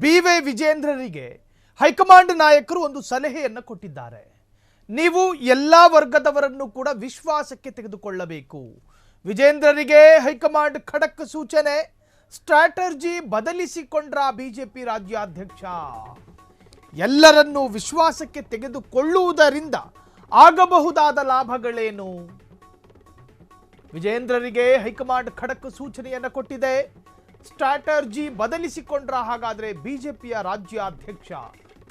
B Y. ವಿಜೇಂದ್ರರಿಗೆ high command ನಾಯಕರು ಒಂದು ಸಲಹೆಯನ್ನು ಕೊಟ್ಟಿದ್ದಾರೆ. ನೀವು ಎಲ್ಲ ವರ್ಗದವರನ್ನು ಕೂಡ ವಿಶ್ವಾಸಕ್ಕೆ ತೆಗೆದುಕೊಳ್ಳಬೇಕು. ವಿಜೇಂದ್ರರಿಗೆ ಹೈಕಮಾಂಡ್ ಖಡಕ್ ಸೂಚನೆ. ಸ್ಟ್ರಾಟರ್ಜಿ ಬದಲಿಸಿಕೊಂಡ್ರ ಬಿಜೆಪಿ ರಾಜ್ಯಾಧ್ಯಕ್ಷ. ಎಲ್ಲರನ್ನೂ ವಿಶ್ವಾಸಕ್ಕೆ ತೆಗೆದುಕೊಳ್ಳುವುದರಿಂದ ಆಗಬಹುದಾದ ಲಾಭಗಳೇನು? ವಿಜೇಂದ್ರರಿಗೆ ಹೈಕಮಾಂಡ್ ಖಡಕ್ ಸೂಚನೆಯನ್ನು ಕೊಟ್ಟಿದೆ. ಸ್ಟ್ರಾಟರ್ಜಿ ಬದಲಿಸಿಕೊಂಡ್ರ ಹಾಗಾದ್ರೆ ಬಿಜೆಪಿಯ ರಾಜ್ಯಾಧ್ಯಕ್ಷ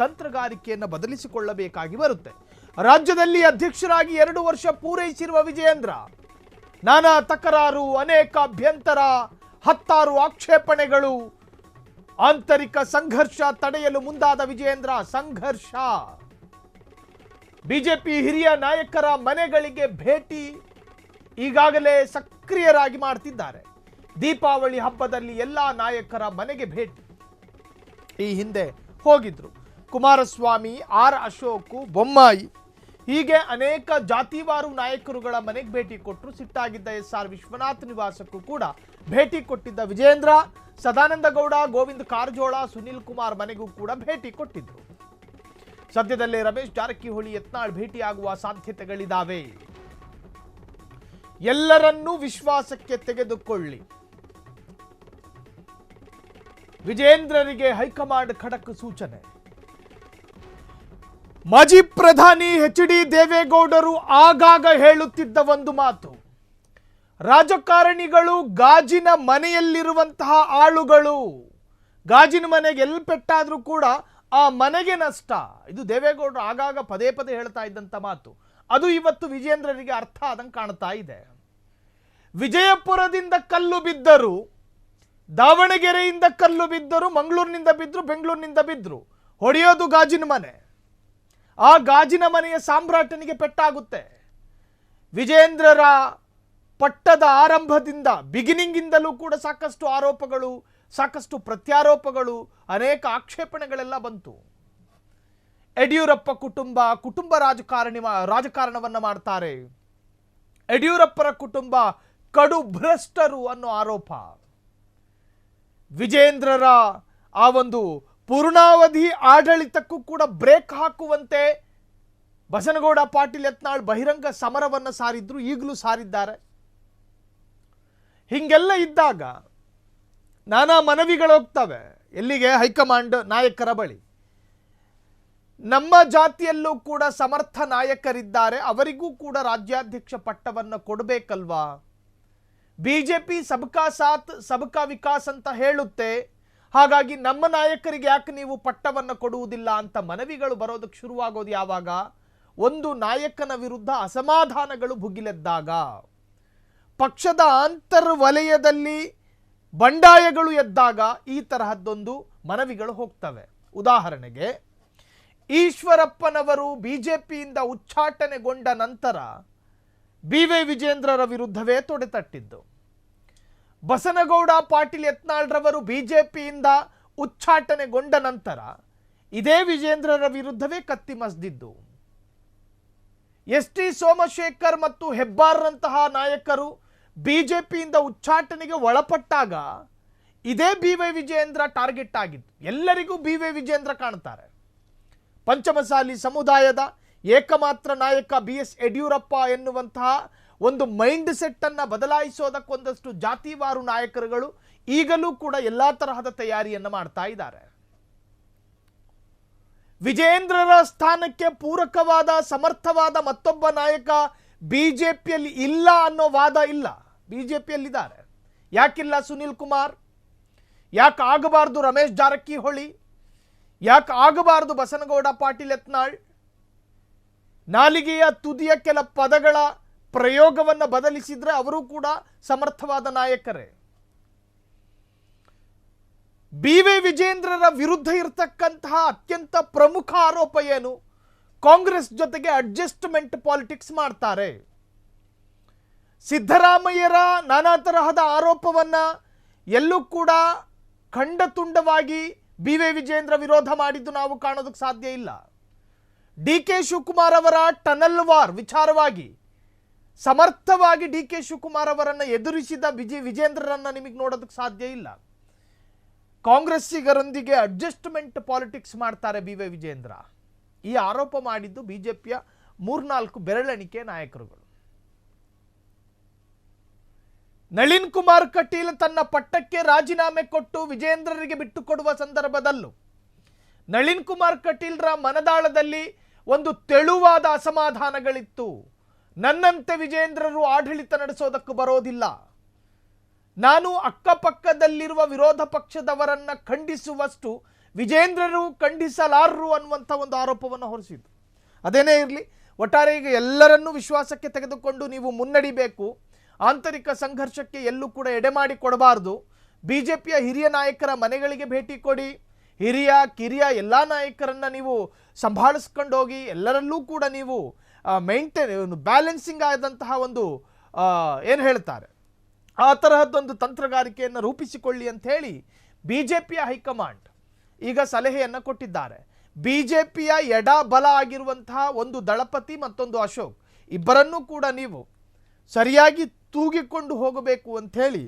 ತಂತ್ರಗಾರಿಕೆಯನ್ನು ಬದಲಿಸಿಕೊಳ್ಳಬೇಕಾಗಿ ಬರುತ್ತೆ. ರಾಜ್ಯದಲ್ಲಿ ಅಧ್ಯಕ್ಷರಾಗಿ 2 ವರ್ಷ ಪೂರೈಸಿರುವ ವಿಜೇಂದ್ರ ನಾನಾ ತಕರಾರು, ಅನೇಕ ಅಭ್ಯಂತರ, 10 ಆಕ್ಷೇಪಣೆಗಳು, ಆಂತರಿಕ ಸಂಘರ್ಷ ತಡೆಯಲು ಮುಂದಾದ ವಿಜೇಂದ್ರ ಸಂಘರ್ಷ. ಬಿಜೆಪಿ ಹಿರಿಯ ನಾಯಕರ ಮನೆಗಳಿಗೆ ಭೇಟಿ ಈಗಾಗಲೇ ಸಕ್ರಿಯರಾಗಿ ಮಾಡ್ತಿದ್ದಾರೆ. ದೀಪಾವಳಿ ಹಬ್ಬದಲ್ಲಿ ಎಲ್ಲ ನಾಯಕರ ಮನೆಗೆ ಭೇಟಿ ಈ ಹಿಂದೆ ಹೋಗಿದ್ರು. ಕುಮಾರಸ್ವಾಮಿ, ಆರ್ ಅಶೋಕ್, ಬೊಮ್ಮಾಯಿ ಹೀಗೆ ಅನೇಕ ಜಾತಿವಾರು ನಾಯಕರುಗಳ ಮನೆಗೆ ಭೇಟಿ ಕೊಟ್ಟರು. ಸಿಟ್ಟಾಗಿದ್ದ ಎಸ್.ಆರ್. ವಿಶ್ವನಾಥ್ ನಿವಾಸಕ್ಕೂ ಕೂಡ ಭೇಟಿ ಕೊಟ್ಟಿದ್ದ ವಿಜೇಂದ್ರ ಸದಾನಂದ ಗೌಡ, ಗೋವಿಂದ ಕಾರಜೋಳ, ಸುನಿಲ್ ಕುಮಾರ್ ಮನೆಗೂ ಕೂಡ ಭೇಟಿ ಕೊಟ್ಟಿದ್ರು. ಸದ್ಯದಲ್ಲೇ ರಮೇಶ್ ಜಾರಕಿಹೊಳಿ, ಯತ್ನಾಳ್ ಭೇಟಿಯಾಗುವ ಸಾಧ್ಯತೆಗಳಿದ್ದಾವೆ. ಎಲ್ಲರನ್ನೂ ವಿಶ್ವಾಸಕ್ಕೆ ತೆಗೆದುಕೊಳ್ಳಿ. ವಿಜೇಂದ್ರರಿಗೆ ಹೈಕಮಾಂಡ್ ಖಡಕ್ ಸೂಚನೆ. ಮಾಜಿ ಪ್ರಧಾನಿ ಎಚ್.ಡಿ. ದೇವೇಗೌಡರು ಆಗಾಗ ಹೇಳುತ್ತಿದ್ದ ಒಂದು ಮಾತು, ರಾಜಕಾರಣಿಗಳು ಗಾಜಿನ ಮನೆಯಲ್ಲಿರುವಂತಹ ಆಳುಗಳು. ಗಾಜಿನ ಮನೆಗೆ ಎಲ್ಲಿ ಪೆಟ್ಟಾದ್ರೂ ಕೂಡ ಆ ಮನೆಗೆ ನಷ್ಟ. ಇದು ದೇವೇಗೌಡರು ಆಗಾಗ ಪದೇ ಪದೇ ಹೇಳ್ತಾ ಇದ್ದಂಥ ಮಾತು. ಅದು ಇವತ್ತು ವಿಜೇಂದ್ರರಿಗೆ ಅರ್ಥ ಆದಂಗೆ ಕಾಣ್ತಾ ಇದೆ. ವಿಜಯಪುರದಿಂದ ಕಲ್ಲು ಬಿದ್ದರು, ದಾವಣಗೆರೆಯಿಂದ ಕಲ್ಲು ಬಿದ್ದರು, ಮಂಗಳೂರಿನಿಂದ ಬಿದ್ದರು, ಬೆಂಗಳೂರಿನಿಂದ ಬಿದ್ದರು, ಹೊಡೆಯೋದು ಗಾಜಿನ ಮನೆ. ಆ ಗಾಜಿನ ಮನೆಯ ಸಾಮ್ರಾಟನಿಗೆ ಪೆಟ್ಟಾಗುತ್ತೆ. ವಿಜೇಂದ್ರರ ಪಟ್ಟದ ಆರಂಭದಿಂದ ಬಿಗಿನಿಂಗಿಂದಲೂ ಕೂಡ ಸಾಕಷ್ಟು ಆರೋಪಗಳು, ಸಾಕಷ್ಟು ಪ್ರತ್ಯಾರೋಪಗಳು, ಅನೇಕ ಆಕ್ಷೇಪಣೆಗಳೆಲ್ಲ ಬಂತು. ಯಡಿಯೂರಪ್ಪ ಕುಟುಂಬ ರಾಜಕಾರಣವನ್ನು ಮಾಡ್ತಾರೆ, ಯಡಿಯೂರಪ್ಪರ ಕುಟುಂಬ ಕಡು ಭ್ರಷ್ಟರು ಅನ್ನೋ ಆರೋಪ. ವಿಜೇಂದ್ರರ ಆ ಒಂದು ಪೂರ್ಣಾವಧಿ ಆಡಳಿತಕ್ಕೂ ಕೂಡ ಬ್ರೇಕ್ ಹಾಕುವಂತೆ ಬಸನಗೌಡ ಪಾಟೀಲ್ ಯತ್ನಾಳ್ ಬಹಿರಂಗ ಸಮರವನ್ನು ಸಾರಿದ್ರು, ಈಗಲೂ ಸಾರಿದ್ದಾರೆ. ಹಿಂಗೆಲ್ಲ ಇದ್ದಾಗ ನಾನಾ ಮನವಿಗಳು ಹೋಗ್ತವೆ. ಎಲ್ಲಿಗೆ? ಹೈಕಮಾಂಡ್ ನಾಯಕರ ಬಳಿ. ನಮ್ಮ ಜಾತಿಯಲ್ಲೂ ಕೂಡ ಸಮರ್ಥ ನಾಯಕರಿದ್ದಾರೆ, ಅವರಿಗೂ ಕೂಡ ರಾಜ್ಯಾಧ್ಯಕ್ಷ ಪಟ್ಟವನ್ನು ಕೊಡಬೇಕಲ್ವಾ? ಬಿಜೆಪಿ ಸಬ್ಕಾ ಸಾಥ್ ಸಬ್ಕಾ ವಿಕಾಸ್ ಅಂತ ಹೇಳುತ್ತೆ. ಹಾಗಾಗಿ ನಮ್ಮ ನಾಯಕರಿಗೆ ಯಾಕೆ ನೀವು ಪಟ್ಟವನ್ನು ಕೊಡುವುದಿಲ್ಲ ಅಂತ ಮನವಿಗಳು ಬರೋದಕ್ಕೆ ಶುರುವಾಗೋದು ಯಾವಾಗ? ಒಂದು ನಾಯಕನ ವಿರುದ್ಧ ಅಸಮಾಧಾನಗಳು ಭುಗಿಲೆದ್ದಾಗ, ಪಕ್ಷದ ಅಂತರ್ವಲಯದಲ್ಲಿ ಬಂಡಾಯಗಳು ಎದ್ದಾಗ ಈ ತರಹದ್ದೊಂದು ಮನವಿಗಳು ಹೋಗ್ತವೆ. ಉದಾಹರಣೆಗೆ, ಈಶ್ವರಪ್ಪನವರು ಬಿಜೆಪಿಯಿಂದ ಉಚ್ಚಾಟನೆಗೊಂಡ ನಂತರ ಬಿ.ವೈ. ವಿಜೇಂದ್ರರ ವಿರುದ್ಧವೇ ತೊಡೆತಟ್ಟಿದ್ದು. ಬಸನಗೌಡ ಪಾಟೀಲ್ ಯತ್ನಾಳ್ರವರು ಬಿಜೆಪಿಯಿಂದ ಉಚ್ಚಾಟನೆಗೊಂಡ ನಂತರ ಇದೇ ವಿಜೇಂದ್ರರ ವಿರುದ್ಧವೇ ಕತ್ತಿ ಮಸ್ದಿದ್ದು. ಎಸ್.ಟಿ. ಸೋಮಶೇಖರ್ ಮತ್ತು ಹೆಬ್ಬಾರ್ರಂತಹ ನಾಯಕರು ಬಿಜೆಪಿಯಿಂದ ಉಚ್ಚಾಟನೆಗೆ ಒಳಪಟ್ಟಾಗ ಇದೇ ಬಿ.ವೈ. ವಿಜೇಂದ್ರ ಟಾರ್ಗೆಟ್ ಆಗಿದ್ದು. ಎಲ್ಲರಿಗೂ ಬಿ.ವೈ. ವಿಜೇಂದ್ರ ಕಾಣ್ತಾರೆ. ಪಂಚಮಸಾಲಿ ಸಮುದಾಯದ ಏಕಮಾತ್ರ ನಾಯಕ ಬಿ.ಎಸ್. ಯಡಿಯೂರಪ್ಪ ಎನ್ನುವಂತಹ ಒಂದು ಮೈಂಡ್ ಸೆಟ್ ಅನ್ನು ಬದಲಾಯಿಸೋದಕ್ಕೊಂದಷ್ಟು ಜಾತಿವಾರು ನಾಯಕರುಗಳು ಈಗಲೂ ಕೂಡ ಎಲ್ಲಾ ತರಹದ ತಯಾರಿಯನ್ನು ಮಾಡ್ತಾ ಇದ್ದಾರೆ. ವಿಜೇಂದ್ರರ ಸ್ಥಾನಕ್ಕೆ ಪೂರಕವಾದ ಸಮರ್ಥವಾದ ಮತ್ತೊಬ್ಬ ನಾಯಕ ಬಿಜೆಪಿಯಲ್ಲಿ ಇಲ್ಲ ಅನ್ನೋ ವಾದ ಇಲ್ಲ. ಬಿಜೆಪಿಯಲ್ಲಿದ್ದಾರೆ. ಯಾಕಿಲ್ಲ ಸುನಿಲ್ ಕುಮಾರ್? ಯಾಕೆ ಆಗಬಾರ್ದು ರಮೇಶ್ ಜಾರಕಿಹೊಳಿ? ಯಾಕೆ ಆಗಬಾರ್ದು ಬಸನಗೌಡ ಪಾಟೀಲ್ ಯತ್ನಾಳ್? ನಾಲಿಗೆಯ ತುದಿಯ ಕೆಲ ಪದಗಳ ಪ್ರಯೋಗವನ್ನು ಬದಲಿಸಿದ್ರೆ ಅವರು ಕೂಡ ಸಮರ್ಥವಾದ ನಾಯಕರೇ. ಬಿ.ವೈ. ವಿಜೇಂದ್ರರ ವಿರುದ್ಧ ಇರತಕ್ಕಂತಹ ಅತ್ಯಂತ ಪ್ರಮುಖ ಆರೋಪ ಏನು? ಕಾಂಗ್ರೆಸ್ ಜೊತೆಗೆ ಅಡ್ಜಸ್ಟ್ಮೆಂಟ್ ಪಾಲಿಟಿಕ್ಸ್ ಮಾಡ್ತಾರೆ. ಸಿದ್ದರಾಮಯ್ಯರ ನಾನಾ ತರಹದ ಆರೋಪವನ್ನ ಎಲ್ಲೂ ಕೂಡ ಖಂಡತುಂಡವಾಗಿ ಬಿ.ವೈ. ವಿಜೇಂದ್ರ ವಿರೋಧ ಮಾಡಿದ್ದು ನಾವು ಕಾಣೋದಕ್ಕೆ ಸಾಧ್ಯ ಇಲ್ಲ. ಡಿ.ಕೆ. ಶಿವಕುಮಾರ್ ಅವರ ಟನಲ್ ವಾರ್ ವಿಚಾರವಾಗಿ ಸಮರ್ಥವಾಗಿ ಡಿ.ಕೆ. ಶಿವಕುಮಾರ್ ಅವರನ್ನು ಎದುರಿಸಿದ ವಿಜೇಂದ್ರರನ್ನ ನಿಮಗೆ ನೋಡೋದಕ್ಕೆ ಸಾಧ್ಯ ಇಲ್ಲ. ಕಾಂಗ್ರೆಸ್ಸಿಗರೊಂದಿಗೆ ಅಡ್ಜಸ್ಟ್ಮೆಂಟ್ ಪಾಲಿಟಿಕ್ಸ್ ಮಾಡ್ತಾರೆ ಬಿ.ವೈ. ವಿಜಯೇಂದ್ರ. ಈ ಆರೋಪ ಮಾಡಿದ್ದು ಬಿಜೆಪಿಯ 3-4 ಬೆರಳೆಣಿಕೆ ನಾಯಕರುಗಳು. ನಳಿನ್ ಕುಮಾರ್ ಕಟೀಲ್ ತನ್ನ ಪಟ್ಟಕ್ಕೆ ರಾಜೀನಾಮೆ ಕೊಟ್ಟು ವಿಜೇಂದ್ರರಿಗೆ ಬಿಟ್ಟು ಕೊಡುವ ಸಂದರ್ಭದಲ್ಲೂ ನಳಿನ್ ಕುಮಾರ್ ಕಟೀಲ್ರ ಮನದಾಳದಲ್ಲಿ ಒಂದು ತೆಳುವಾದ ಅಸಮಾಧಾನಗಳಿತ್ತು. ನನ್ನಂತೆ ವಿಜೇಂದ್ರರು ಆಡಳಿತ ನಡೆಸೋದಕ್ಕೆ ಬರೋದಿಲ್ಲ, ನಾನು ಅಕ್ಕಪಕ್ಕದಲ್ಲಿರುವ ವಿರೋಧ ಪಕ್ಷದವರನ್ನ ಖಂಡಿಸುವಷ್ಟು ವಿಜೇಂದ್ರರು ಖಂಡಿಸಲಾರರು ಅನ್ನುವಂಥ ಒಂದು ಆರೋಪವನ್ನು ಹೊರಿಸಿದ್ರು. ಅದೇನೇ ಇರಲಿ, ಒಟ್ಟಾರೆ ಈಗ ಎಲ್ಲರನ್ನೂ ವಿಶ್ವಾಸಕ್ಕೆ ತೆಗೆದುಕೊಂಡು ನೀವು ಮುನ್ನಡಿಬೇಕು, ಆಂತರಿಕ ಸಂಘರ್ಷಕ್ಕೆ ಎಲ್ಲೂ ಕೂಡ ಎಡೆಮಾಡಿ ಕೊಡಬಾರ್ದು. ಬಿಜೆಪಿಯ ಹಿರಿಯ ನಾಯಕರ ಮನೆಗಳಿಗೆ ಭೇಟಿ ಕೊಡಿ, ಹಿರಿಯ ಕಿರಿಯ ಎಲ್ಲ ನಾಯಕರನ್ನ ನೀವು ಸಂಭಾಳಿಸ್ಕೊಂಡು ಹೋಗಿ, ಎಲ್ಲರಲ್ಲೂ ಕೂಡ ನೀವು ಬ್ಯಾಲೆನ್ಸಿಂಗ್ ಆದಂತಹ ಒಂದು ಏನು ಹೇಳ್ತಾರೆ ಆ ತರಹದ್ದೊಂದು ತಂತ್ರಗಾರಿಕೆಯನ್ನು ರೂಪಿಸಿಕೊಳ್ಳಿ ಅಂತ ಹೇಳಿ ಬಿಜೆಪಿಯ ಹೈಕಮಾಂಡ್ ಈಗ ಸಲಹೆಯನ್ನು ಕೊಟ್ಟಿದ್ದಾರೆ. ಬಿಜೆಪಿಯ ಎಡ ಬಲ ಆಗಿರುವಂತಹ ಒಂದು ದಳಪತಿ ಮತ್ತೊಂದು ಅಶೋಕ್ ಇಬ್ಬರನ್ನೂ ಕೂಡ ನೀವು ಸರಿಯಾಗಿ ತೂಗಿಕೊಂಡು ಹೋಗಬೇಕು ಅಂತ ಹೇಳಿ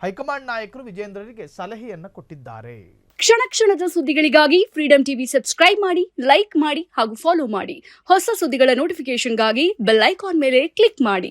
ಹೈಕಮಾಂಡ್ ನಾಯಕರು ವಿಜೇಂದ್ರರಿಗೆ ಸಲಹೆಯನ್ನು ಕೊಟ್ಟಿದ್ದಾರೆ. ಕ್ಷಣ ಕ್ಷಣದ ಸುದ್ದಿಗಳಿಗಾಗಿ ಫ್ರೀಡಂ ಟಿವಿ ಸಬ್ಸ್ಕ್ರೈಬ್ ಮಾಡಿ, ಲೈಕ್ ಮಾಡಿ ಹಾಗೂ ಫಾಲೋ ಮಾಡಿ. ಹೊಸ ಸುದ್ದಿಗಳ ನೋಟಿಫಿಕೇಶನ್ಗಾಗಿ ಬೆಲ್ ಐಕಾನ್ ಮೇಲೆ ಕ್ಲಿಕ್ ಮಾಡಿ.